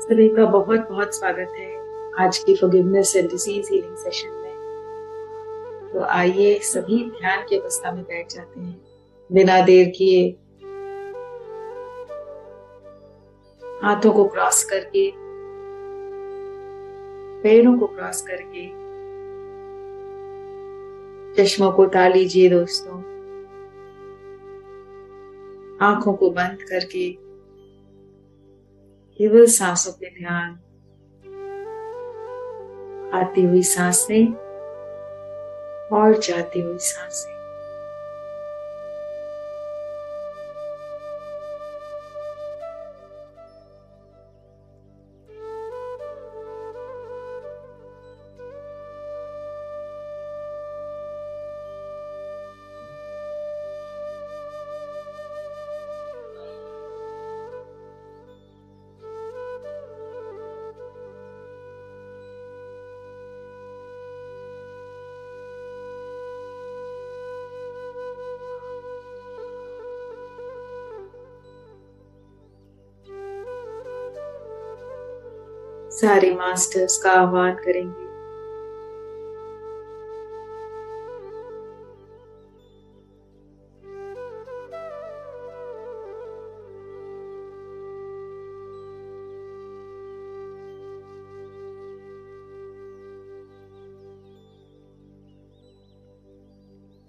सभी का बहुत बहुत स्वागत है आज की forgiveness and disease healing session में। तो आइए सभी ध्यान की अवस्था में बैठ जाते हैं बिना देर किए। हाथों को क्रॉस करके, पैरों को क्रॉस करके, चश्मों को उतार लीजिए दोस्तों। आंखों को बंद करके केवल सांसों पे ध्यान। आती हुई सांसें और जाती हुई सांसें। सारे मास्टर्स का आह्वान करेंगे।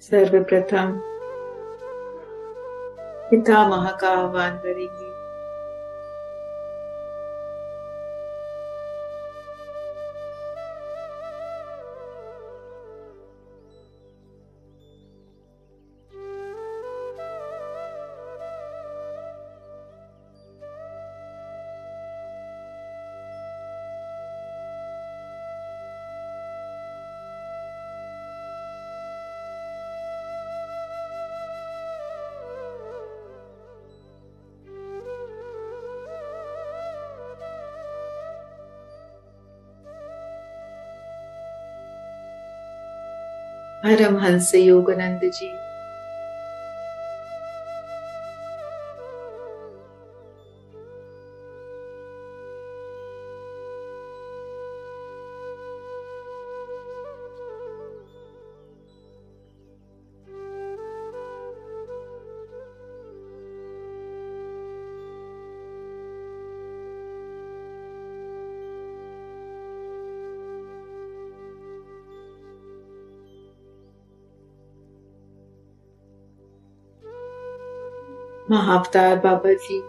सर्वप्रथम पितामह का आह्वान करेंगे। परमहंस योगानंद जी, महाअवतार बाबा जी,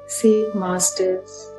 Seek Masters,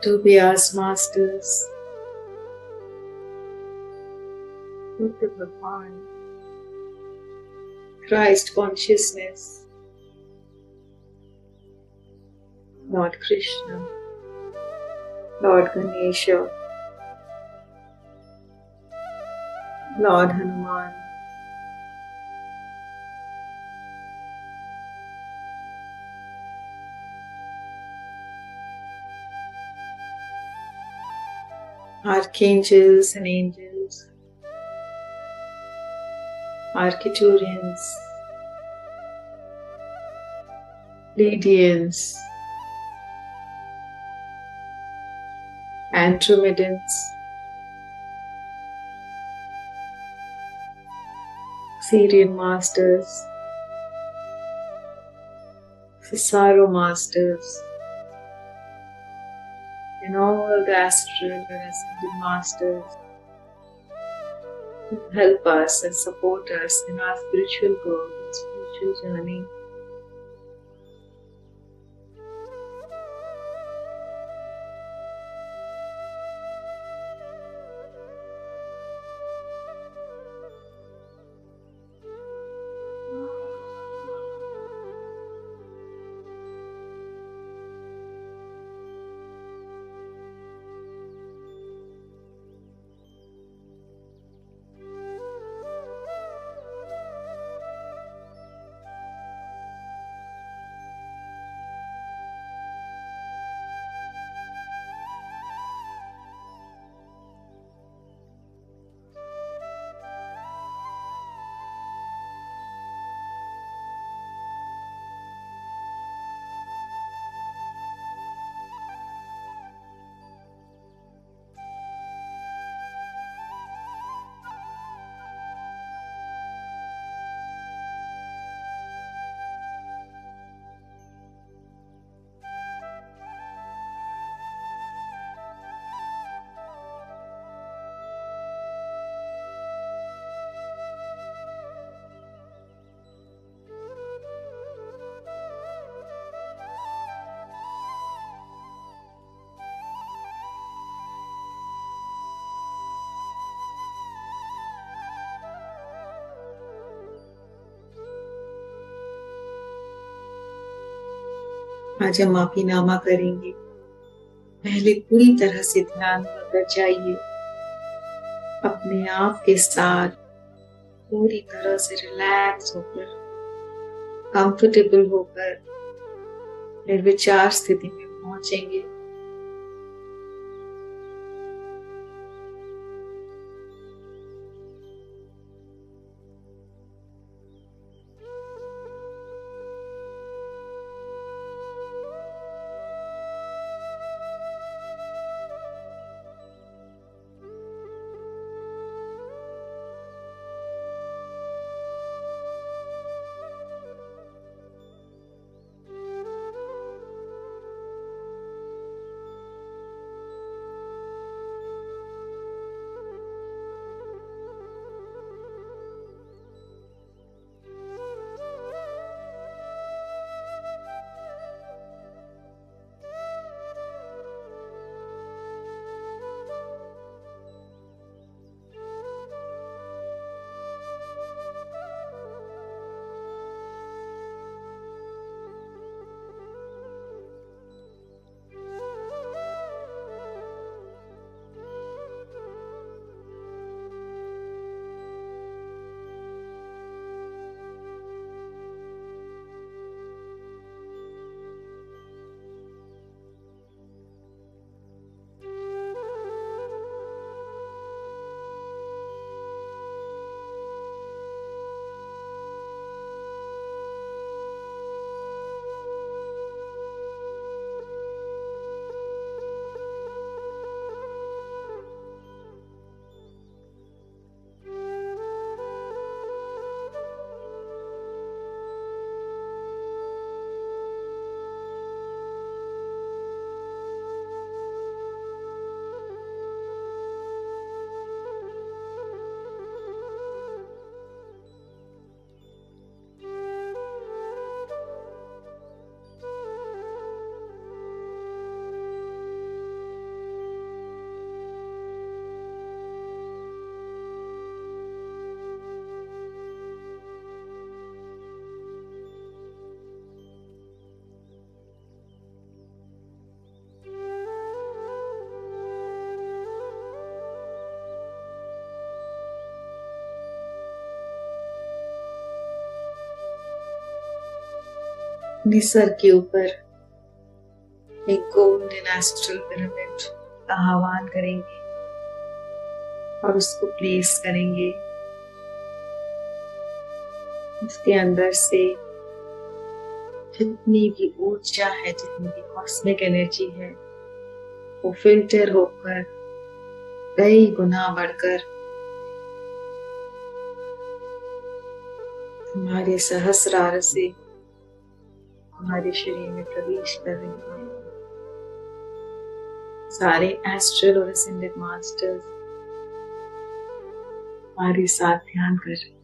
to be as masters. Buddha Bhagwan, Christ consciousness, Lord Krishna, Lord Ganesha, Lord Hanuman, archangels and angels, architurians, Lydians, Andromedans, Syrian masters, Cesaro masters, and all the astral and ascended masters who help us and support us in our spiritual growth and spiritual journey. आज हम माफीनामा करेंगे। पहले पूरी तरह से ध्यान में कर जाइए, अपने आप के साथ पूरी तरह से रिलैक्स होकर, कंफर्टेबल होकर निर्विचार स्थिति में पहुंचेंगे। अपने सर के ऊपर एक गोल्डन एस्ट्रल पिरामिड का आह्वान करेंगे और उसको प्लेस करेंगे। उसके अंदर से जितनी भी ऊर्जा है, जितनी भी कॉस्मिक एनर्जी है, वो फिल्टर होकर कई गुना बढ़कर हमारे सहस्रार से हमारे शरीर में प्रवेश कर रही है। सारे एस्ट्रल और असेंडेड मास्टर्स हमारे साथ ध्यान कर रहे हैं।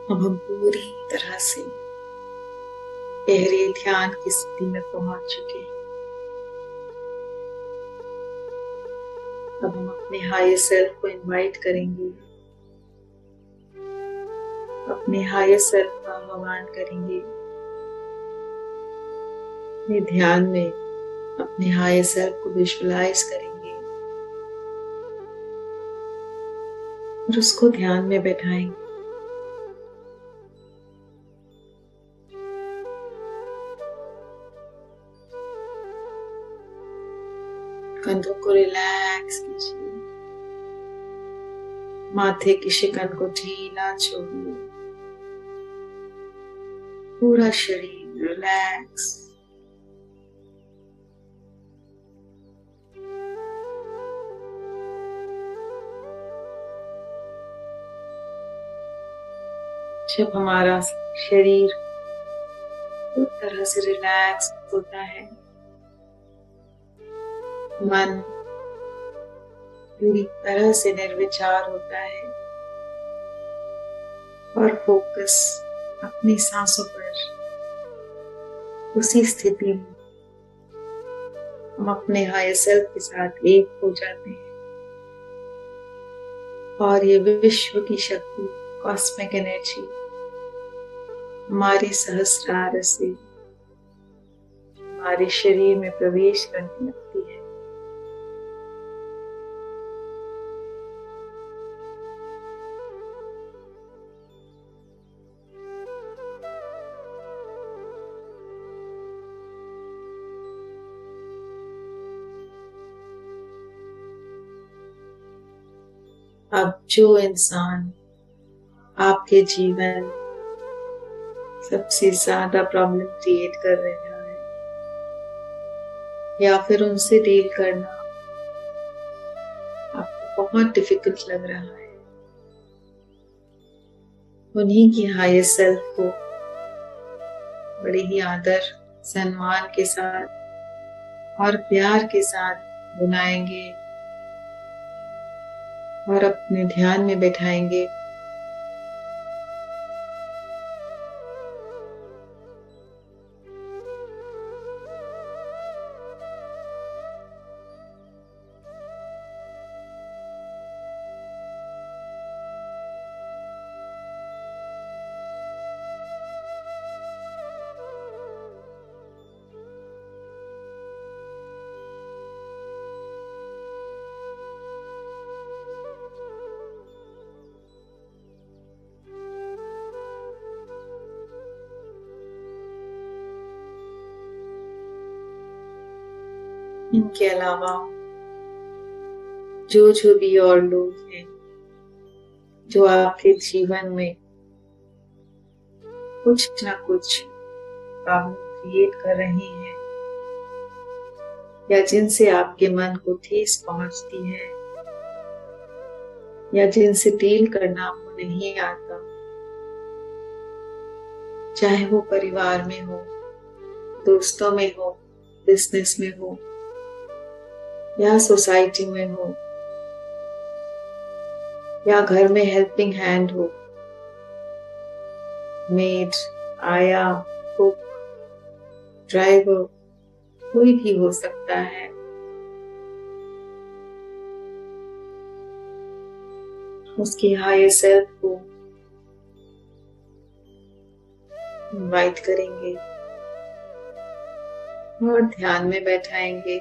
अब हम पूरी तरह से गहरे ध्यान की स्थिति में पहुंच चुके हैं। अब हम अपने हायर सेल्फ को इनवाइट करेंगे, अपने हायर सेल्फ का आह्वान करेंगे। अपने ध्यान में अपने हायर सेल्फ को विजुअलाइज करेंगे और उसको ध्यान में बैठाएंगे। कंधों को रिलैक्स कीजिए, माथे की शिकन को ढीला छोड़िए, पूरा शरीर रिलैक्स। जब हमारा शरीर पूरी तरह से रिलैक्स होता है, मन पूरी तरह से निर्विचार होता है और फोकस अपनी सांसों पर, उसी स्थिति में हम अपने हायर सेल्फ के साथ एक हो जाते हैं और ये विश्व की शक्ति, कॉस्मिक एनर्जी हमारे सहस्रार से हमारे शरीर में प्रवेश करने लगती है। अब जो इंसान आपके जीवन सबसे ज्यादा प्रॉब्लम क्रिएट कर रहा है या फिर उनसे डील करना आपको बहुत डिफिकल्ट लग रहा है, उन्हीं की हायर सेल्फ को बड़े ही आदर, सम्मान के साथ और प्यार के साथ बुलाएंगे और अपने ध्यान में बैठाएंगे। इनके अलावा जो भी और लोग हैं जो आपके जीवन में कुछ ना कुछ प्रॉब्लम क्रिएट कर रहे हैं या जिनसे आपके मन को ठेस पहुंचती है या जिनसे डील करना आपको नहीं आता, चाहे वो परिवार में हो, दोस्तों में हो, बिजनेस में हो या सोसाइटी में हो या घर में हेल्पिंग हैंड हो, मेड, आया, कुक, ड्राइवर, कोई भी हो सकता है। उसकी हायर सेल्फ को इनवाइट करेंगे और ध्यान में बैठाएंगे।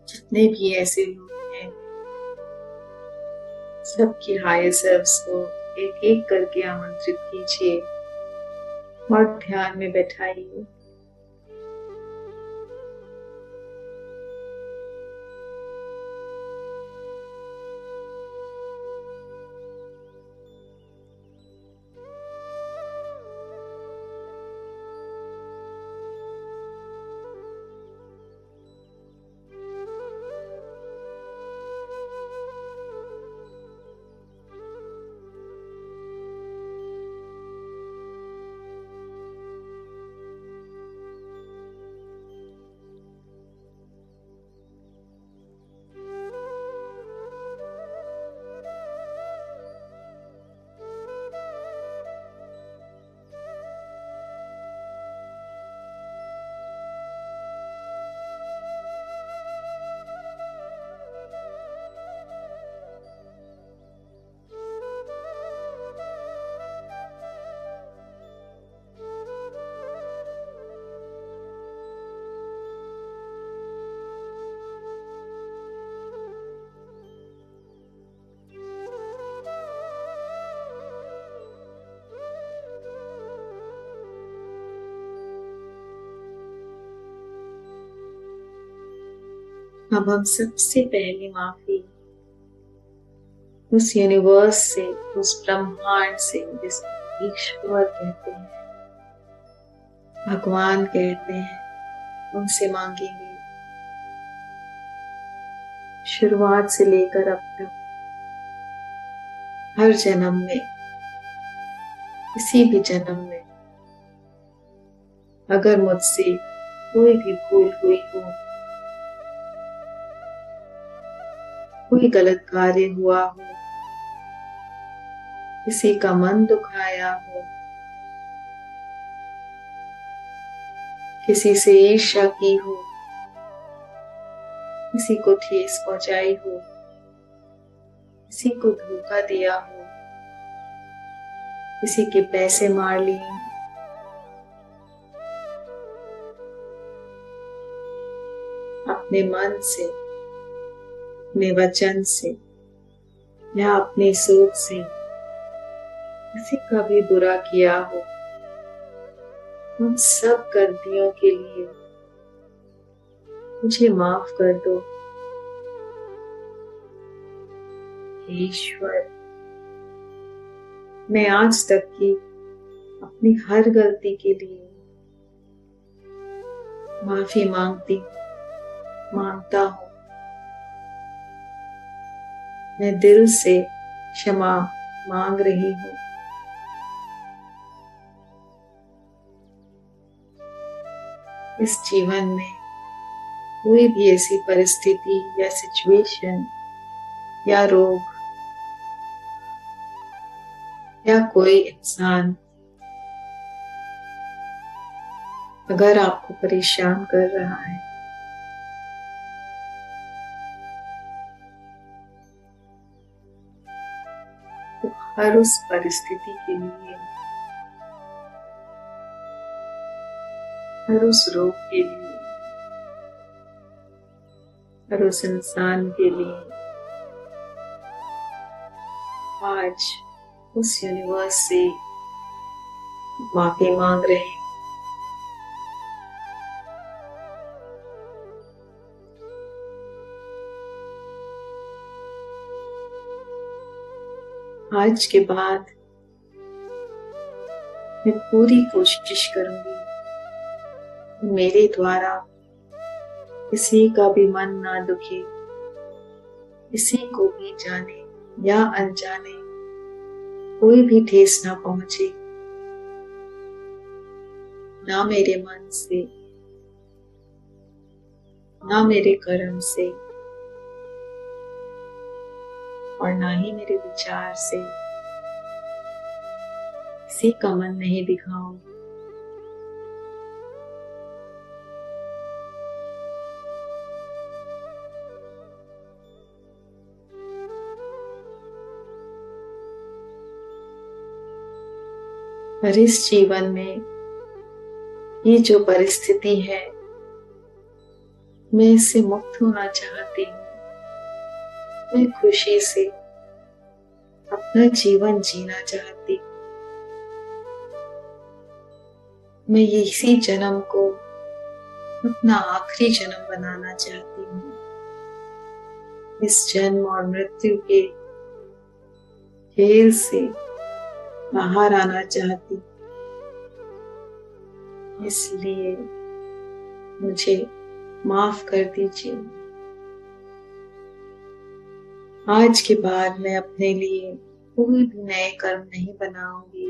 जितने भी ऐसे लोग हैं, सबकी हायर सेल्फ्स को एक एक करके आमंत्रित कीजिए और ध्यान में बैठाइए। अब हम सबसे पहले माफी उस यूनिवर्स से, उस ब्रह्मांड से जिसको ईश्वर कहते हैं, भगवान कहते हैं, उनसे मांगेंगे। शुरुआत से लेकर अब तक हर जन्म में, किसी भी जन्म में अगर मुझसे कोई भी भूल हुई हो, कोई गलत कार्य हुआ हो, किसी का मन दुखाया हो, किसी से ईर्ष्या की हो, किसी को ठेस पहुंचाई हो, किसी को धोखा दिया हो, किसी के पैसे मार लिए, अपने मन से, अपने वचन से या अपनी सोच से किसी का भी बुरा किया हो, उन सब गलतियों के लिए मुझे माफ कर दो। ईश्वर, मैं आज तक की अपनी हर गलती के लिए माफी मांगता हूँ। मैं दिल से क्षमा मांग रही हूँ। इस जीवन में कोई भी ऐसी परिस्थिति या सिचुएशन या रोग या कोई इंसान अगर आपको परेशान कर रहा है, तो हर उस परिस्थिति के लिए, हर उस रोग के लिए, हर उस इंसान के लिए आज उस यूनिवर्स से माफी मांग रहे हैं। आज के बाद मैं पूरी कोशिश करूंगी मेरे द्वारा किसी का भी मन ना दुखे, किसी को भी जाने या अनजाने कोई भी ठेस ना पहुंचे, ना मेरे मन से, ना मेरे कर्म से और ना ही मेरे विचार से किसी का मन नहीं दिखाऊंगी। पर इस जीवन में ये जो परिस्थिति है, मैं इससे मुक्त होना चाहती हूँ। मैं खुशी से अपना जीवन जीना चाहती हूँ। मैं इसी जन्म को अपना आखिरी जन्म बनाना चाहती हूँ। इस जन्म और मृत्यु के खेल से बाहर आना चाहती हूँ। इसलिए मुझे माफ कर दीजिए। आज के बाद मैं अपने लिए कोई भी नए कर्म नहीं बनाऊंगी।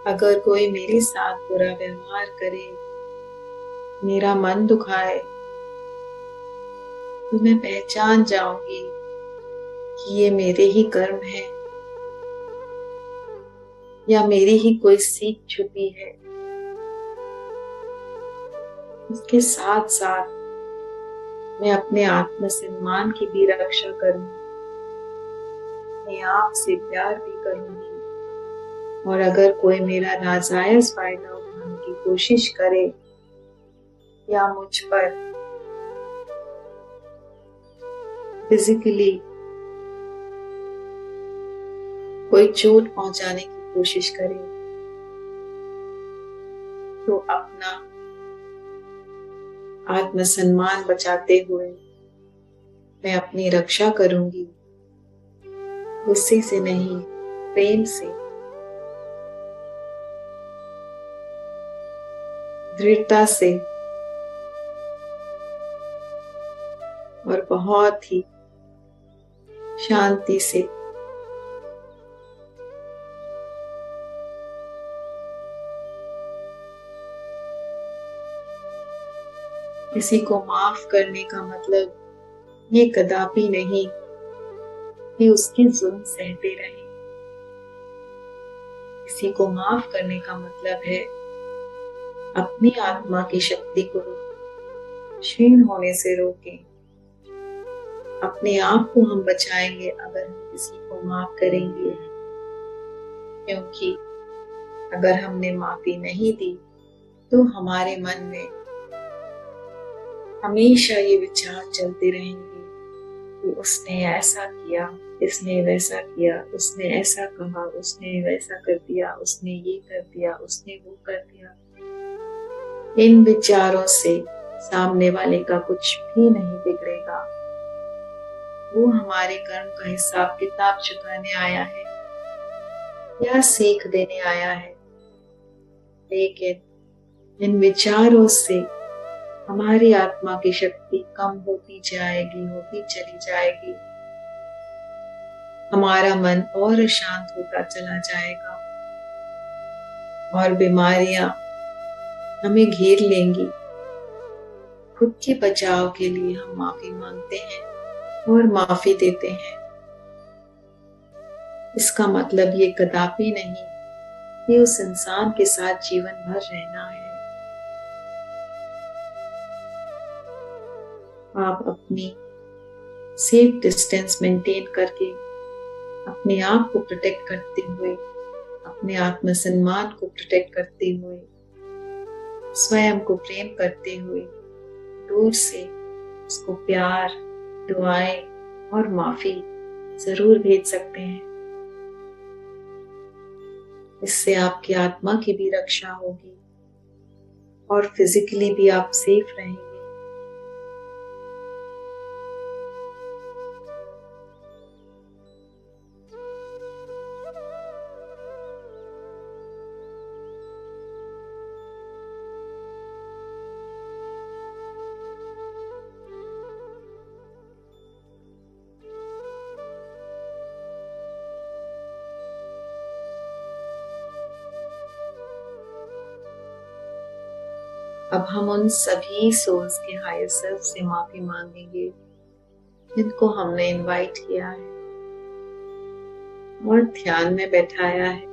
अगर कोई मेरे साथ बुरा व्यवहार करे, मेरा मन दुखाए, तो मैं पहचान जाऊंगी कि ये मेरे ही कर्म है या मेरी ही कोई सीख छुपी है। इसके साथ साथ मैं अपने आत्मसम्मान की भी रक्षा करूंगी, अपने आप से प्यार भी करूंगी। और अगर कोई मेरा नाजायज फायदा उठाने की कोशिश करे या मुझ पर फिजिकली कोई चोट पहुंचाने की कोशिश करे, तो अपना आत्मसम्मान बचाते हुए मैं अपनी रक्षा करूंगी, गुस्से से नहीं, प्रेम से, दृढ़ता से और बहुत ही शांति से। किसी को माफ करने का मतलब ये कदापि नहीं कि उसके जुल्म सहते रहें। किसी को माफ करने का मतलब है अपनी आत्मा की शक्ति को क्षीण होने से रोकें। अपने आप को हम बचाएंगे अगर हम किसी को माफ करेंगे, क्योंकि अगर हमने माफी नहीं दी तो हमारे मन में हमेशा ये विचार चलते रहेंगे कि उसने ऐसा किया, इसने वैसा किया, उसने ऐसा कहा, उसने वैसा कर दिया, उसने ये कर दिया, उसने वो कर दिया। इन विचारों से सामने वाले का कुछ भी नहीं बिगड़ेगा। वो हमारे कर्म का हिसाब किताब चुकाने आया है या सीख देने आया है, लेकिन इन विचारों से हमारी आत्मा की शक्ति कम होती जाएगी, होती चली जाएगी। हमारा मन और अशांत होता चला जाएगा और बीमारियां हमें घेर लेंगी। खुद के बचाव के लिए हम माफी मांगते हैं और माफी देते हैं। इसका मतलब ये कदापि नहीं कि उस इंसान के साथ जीवन भर रहना है। आप अपनी सेफ डिस्टेंस मेंटेन करके अपने आप को प्रोटेक्ट करते हुए, अपने आत्मसम्मान को प्रोटेक्ट करते हुए, स्वयं को प्रेम करते हुए दूर से उसको प्यार, दुआएं और माफी जरूर भेज सकते हैं। इससे आपकी आत्मा की भी रक्षा होगी और फिजिकली भी आप सेफ रहेंगे। अब हम उन सभी सोल्स के हायर सेल्फ से माफी मांगेंगे जिनको हमने इनवाइट किया है और ध्यान में बैठाया है।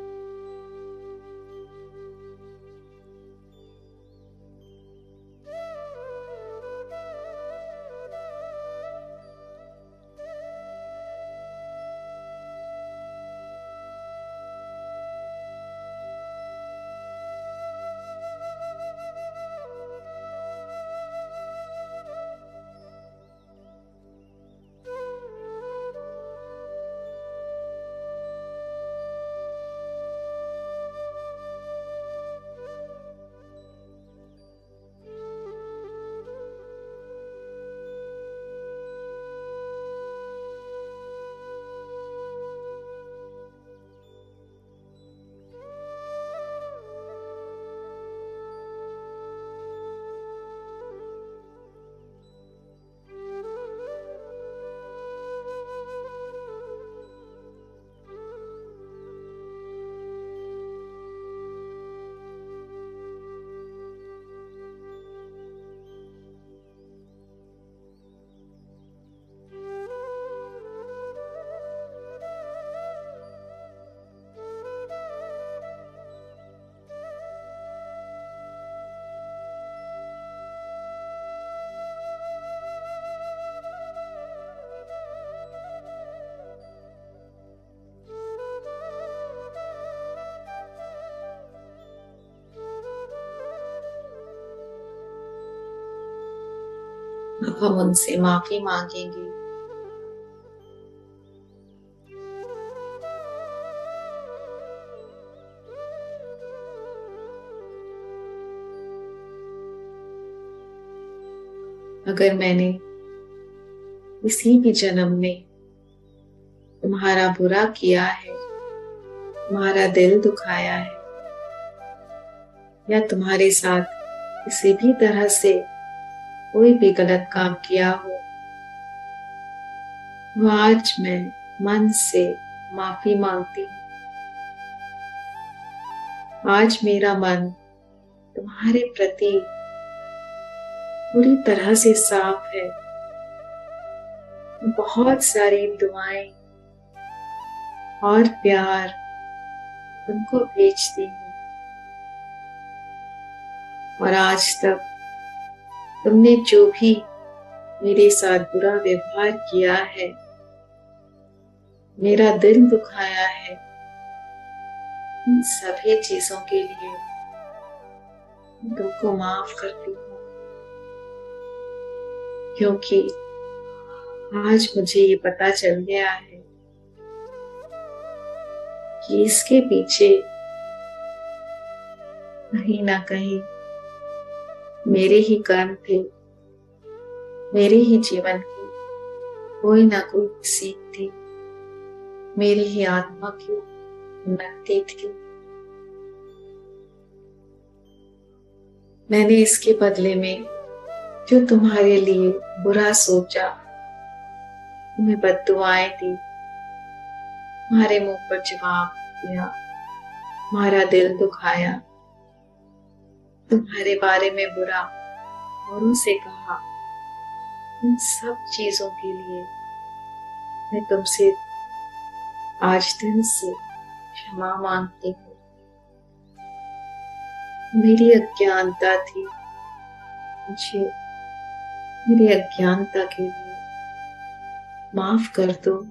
अब हम उनसे माफी मांगेंगे। अगर मैंने किसी भी जन्म में तुम्हारा बुरा किया है, तुम्हारा दिल दुखाया है, या तुम्हारे साथ किसी भी तरह से कोई भी गलत काम किया हो, तो आज मैं मन से माफी मांगती हूँ। आज मेरा मन तुम्हारे प्रति पूरी तरह से साफ है। बहुत सारी दुआएं और प्यार तुमको भेजती हूँ। और आज तक तुमने जो भी मेरे साथ बुरा व्यवहार किया है, मेरा दिल दुखाया है, इन सभी चीजों के लिए मैं तुमको माफ करती हूँ। क्योंकि आज मुझे ये पता चल गया है कि इसके पीछे कहीं ना कहीं मेरे ही कर्म थे, मेरे ही जीवन की कोई ना कोई सीख थी, मेरी ही आत्मा की उन्नति थी। मैंने इसके बदले में जो तुम्हारे लिए बुरा सोचा, तुम्हें बद्दुआएं दी, तुम्हारे मुंह पर जवाब दिया, तुम्हारा दिल दुखाया, तुम्हारे बारे में बुरा औरों से कहा, इन सब चीजों के लिए मैं तुमसे आज दिन से क्षमा मांगती हूँ। मेरी अज्ञानता थी, मुझे मेरी अज्ञानता के लिए माफ कर दो।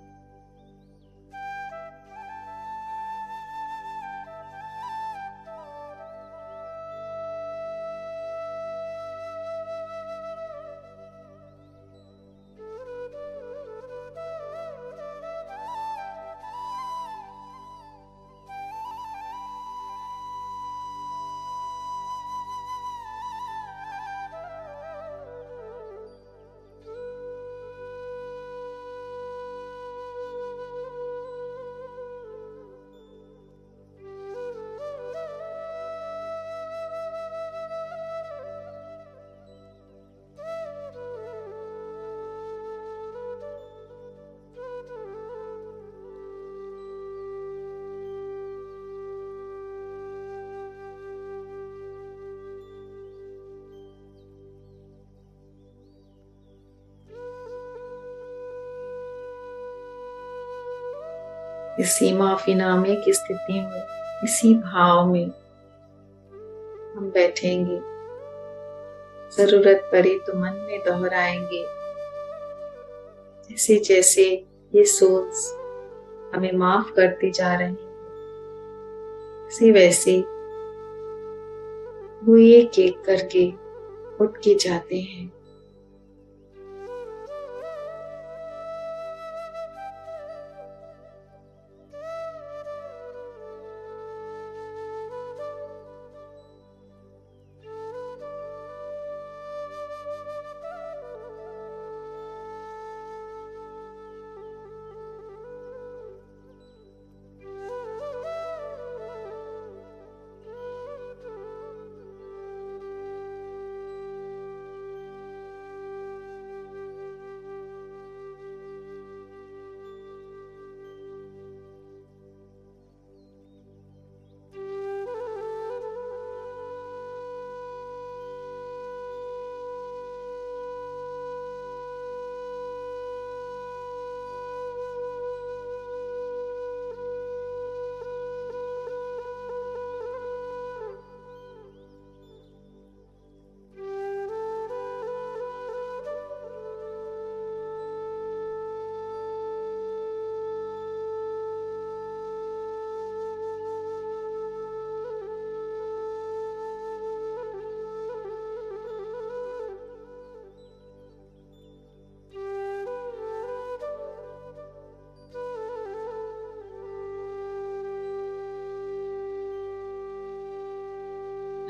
इसी माफीनामे की स्थिति में, इसी भाव में हम बैठेंगे। जरूरत पड़े तो मन में दोहराएंगे। जैसे जैसे ये सोच हमें माफ करती जा रही है, वैसे वैसे वो एक एक करके उठ के जाते हैं।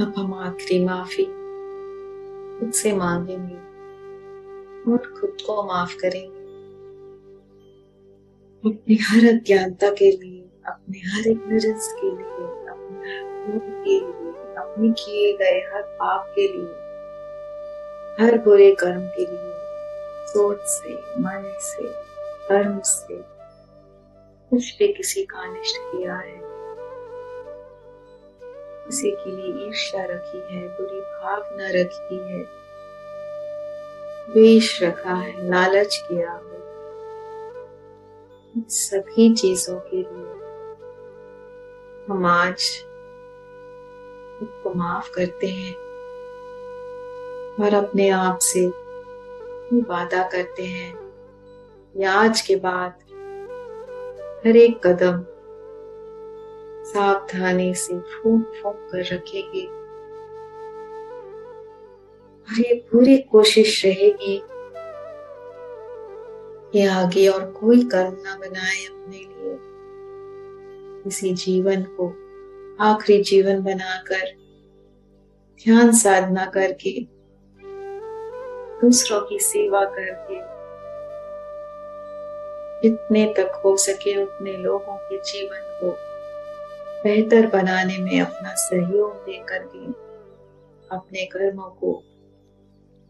अब हम आखिरी माफी खुद से मांगेंगे। और खुद को माफ करेंगे अपनी हर अज्ञानता के लिए, अपने हर इग्नोरेंस के लिए, अपने हर भूल के लिए, अपने किए गए हर पाप के लिए, हर बुरे कर्म के लिए, सोच से, मन से, कर्म से कुछ भी किसी का अनिष्ट किया है, किसी के लिए ईर्ष्या रखी है, बुरी भावना रखी है, द्वेष रखा है, लालच किया हो, इन सभी चीजों के लिए हम आज खुद को माफ करते हैं और अपने आप से वादा करते हैं कि आज के बाद हर एक कदम सावधानी से फूंक फूंक कर रखेंगे और ये पूरी कोशिश रहेगी कि आगे और कोई कर्म ना बनाए अपने लिए, इसी जीवन को आखिरी जीवन बनाकर ध्यान साधना करके, दूसरों की सेवा करके, जितने तक हो सके उतने लोगों के जीवन को बेहतर बनाने में अपना सहयोग देकर के अपने कर्मों को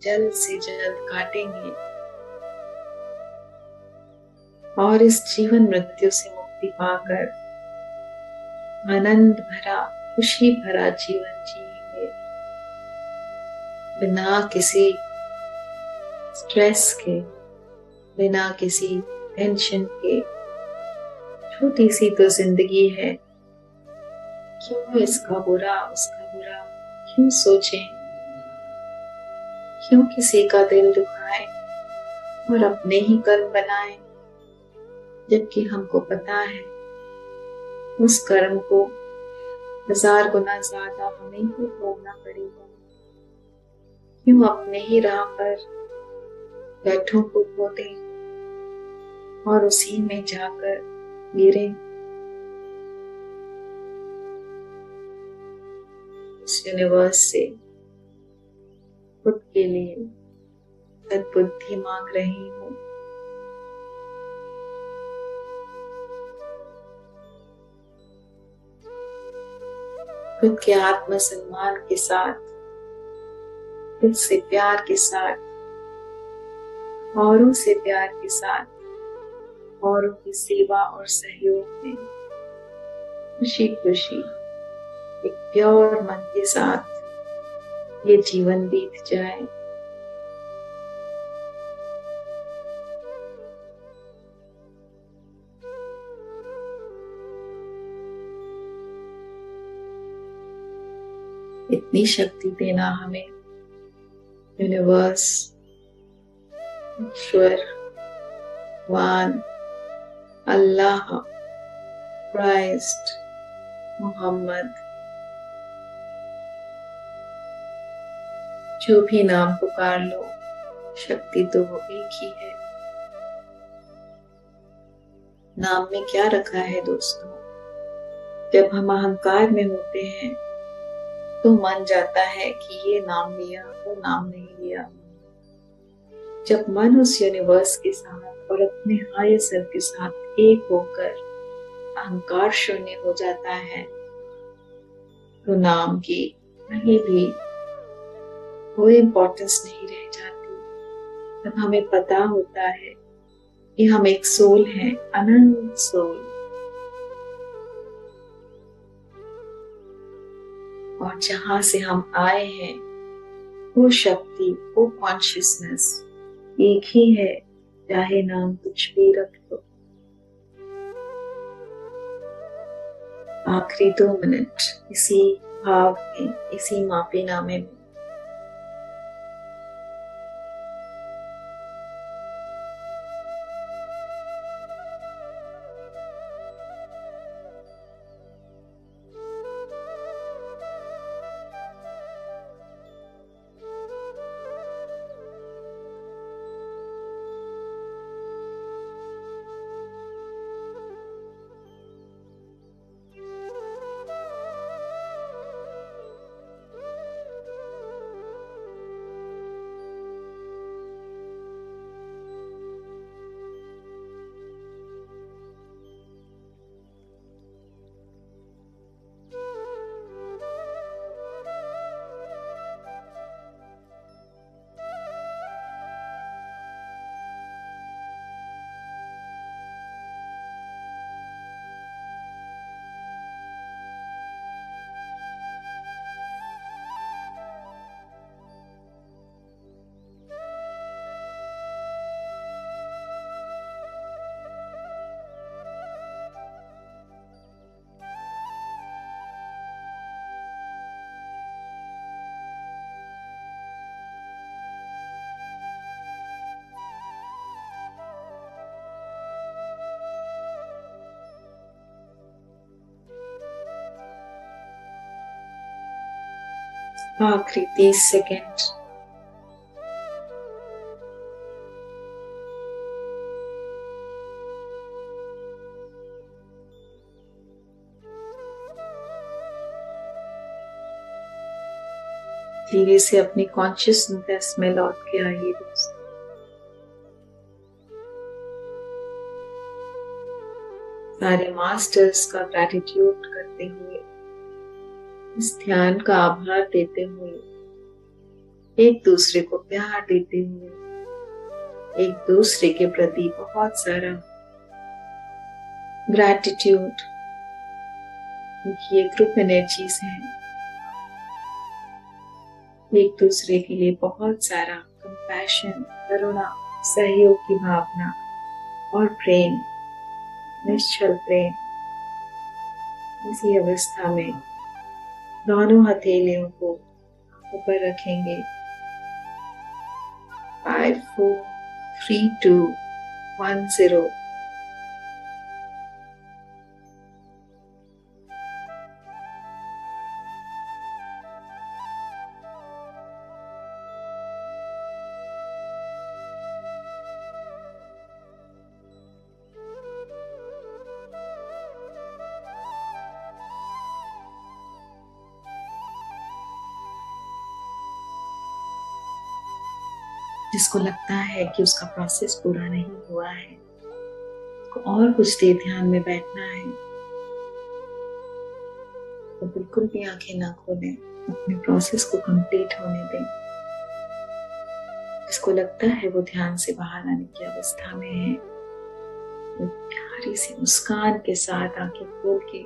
जल्द से जल्द काटेंगे और इस जीवन मृत्यु से मुक्ति पाकर आनंद भरा, खुशी भरा जीवन जिएंगे बिना किसी स्ट्रेस के, बिना किसी टेंशन के। छोटी सी तो जिंदगी है, क्यों इसका बुरा उसका बुरा क्यों सोचें, क्यों किसी का दिल दुखाए और अपने ही कर्म बनाए, जबकि हमको पता है उस कर्म को 1000 गुना ज्यादा हमें ही भोगना पड़ेगा। क्यों अपने ही राह पर गड्ढों को खोदें और उसी में जाकर गिरे। इस यूनिवर्स से खुद के लिए सद्बुद्धि मांग रही हूँ। खुद के आत्मसम्मान के साथ, खुद से प्यार के साथ, औरों से प्यार के साथ, औरों की सेवा और सहयोग में खुशी खुशी एक प्योर मन के साथ ये जीवन बीत जाए। इतनी शक्ति देना हमें यूनिवर्स, ईश्वर, भगवान, अल्लाह, क्राइस्ट, मोहम्मद, जो भी नाम पुकार लो, शक्ति तो वो एक ही है। नाम में क्या रखा है दोस्तों? जब हम अहंकार में होते हैं तो मन जाता है कि ये नाम लिया, वो नाम नहीं लिया। जब मन उस यूनिवर्स के साथ और अपने हायर सेल्फ के साथ एक होकर अहंकार शून्य हो जाता है, तो नाम की कहीं भी कोई इम्पोर्टेंस नहीं रह जाती। तब हमें पता होता है कि हम एक सोल हैं, अनंत सोल, और जहां से हम आए हैं वो शक्ति, वो कॉन्शियसनेस एक ही है, चाहे नाम कुछ भी रख लो। आखिरी 2 मिनट इसी भाव में, इसी माफीनामे में आखिरी 30 सेकेंड। धीरे से अपनी कॉन्शियसनेस में लौट के आइए दोस्त। सारे मास्टर्स का ग्रैटिट्यूड करते हुए, इस ध्यान का आभार देते हुए, एक दूसरे को प्यार देते हुए, एक दूसरे के प्रति बहुत सारा ग्रैटिट्यूड, क्योंकि ये ग्रुप एनर्जीज हैं। एक दूसरे के लिए बहुत सारा कंपैशन, करुणा, सहयोग की भावना और प्रेम, निश्चल प्रेम। इसी अवस्था में दोनों हथेलियों को ऊपर रखेंगे। 5 4 3 2 1 0। जिसको लगता है कि उसका प्रोसेस पूरा नहीं हुआ है, उसको और कुछ देर ध्यान में बैठना है, तो बिल्कुल भी आंखें ना खोलें, अपने प्रोसेस को कंप्लीट होने दें। जिसको लगता है वो ध्यान से बाहर आने की अवस्था में है, वो प्यारी सी मुस्कान के साथ आंखें खोल के